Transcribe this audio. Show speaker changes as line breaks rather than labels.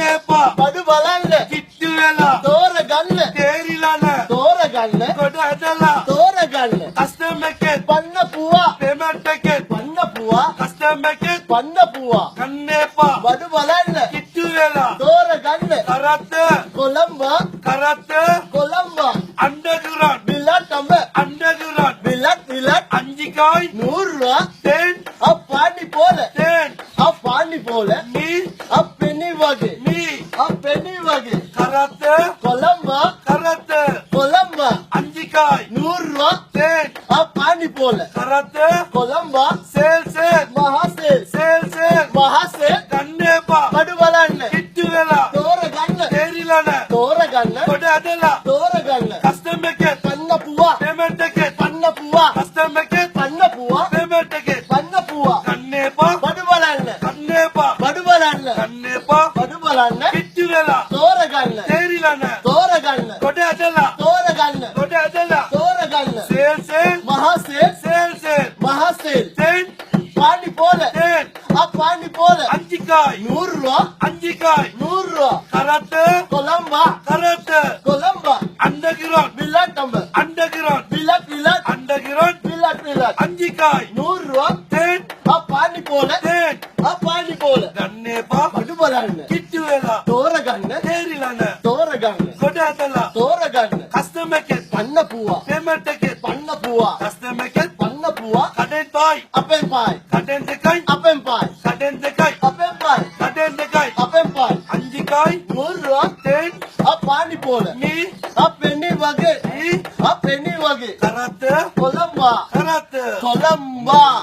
කන්නේපා
බඩු බලන්න
කිට්ටු වෙලා
තෝරගන්න
තේරිලා නැ
තෝරගන්න
කොට ඇදලා
තෝරගන්න
කස්ටම් එකේ
පන්න පුවා
පේමන්ට් එකේ
පන්න පුවා
කස්ටම් එකේ
පන්න පුවා
කන්නේපා
බඩු බලන්න
කිට්ටු වෙලා
තෝරගන්න
කරත්ත
කොළඹ
අන්ඩදුරන්
බිලටම
අන්ඩදුරන්
බිලත්
අංජිකායි
நூறுரூவா
තෙන්
பாண்டி போல
තෙන්
பாண்டி போல
මී
பெண்ணி வகை
මී
பெண்ணி வகை
කරත්ත
கொலம்பா
කරත්ත
கொலம்பா
අංජිකායි
நூறுரூவா
තෙන්
பாண்டி போல
කරත්ත
கொலம்பா
සේල්
மகாசேல்
සේල්
மகாசேல்
කන්නේපා
බඩු බලන්න
කිට්ටු වෙලා
තෝරගන්න
තේරිලා නැ
තෝරගන්න
කොට ඇදලා
තෝරගන්න
කස්ටම් එකේ
පන්න පුවා
පේමන්ට් එකේ
පන්න පුවා
කස්ටම් එකේ
පන්න පුවා
පේමන්ට් එකේ
පන්න පුවා
කන්නේපා
බඩු බලන්න
කන්නේපා
බඩු බලන්න
කන්නේපා
බඩු බලන්න
කිට්ටු වෙලා
තෝරගන්න
තේරිලා නැ
තෝරගන්න
කොට ඇදලා
තෝරගන්න
කොට ඇදලා
තෝරගන්න
සේල්
මහසේල්
සේල්
මහසේல்
තෙන්
பாண்டி போல
තෙන්
பாண்டி போல
අංජිකායි
நூறுரூவா
අංජිකායි
நூறுரூவா
කරත්ත
கொலம்பா
කරත්ත
கொலம்பா
අන්ඩගිරන්
பில்லட்டம்ப
අන්ඩගිරන්
பில்லட்
අන්ඩගිරන්
பில்லட்
අංජිකායි
நூறுரூவா
තෙන්
பாண்டி போல
තෙන්
பாண்டி போல
ගන්නේපා
බඩු බලන්න
කිට්ටු වෙලා
තෝරගන්න
තේරිලා නැ
තෝරගන්න
කොට ඇදලා
තෝරගන්න
කස්ටම් එකේ
පන්න පුවා
පේමන්ට් එකේ
පන්න පුවා
කස්ටම් එකේ
පන්න පුවා
කඩෙන් පායි
අපෙන් පායි
කඩෙන් දෙකයි
අපෙන් පායි
කඩෙන් දෙකයි
අපෙන් පායි
කඩෙන් දෙකයි
අපෙන් පායි
අංජිකායි
நூறுரூவா
තෙන්
பாண்டி போல
මී
பெண்ணி வகை
මී
பெண்ணி வகை
කරත්ත
கொலம்பா
කරත්ත
கொலம்பா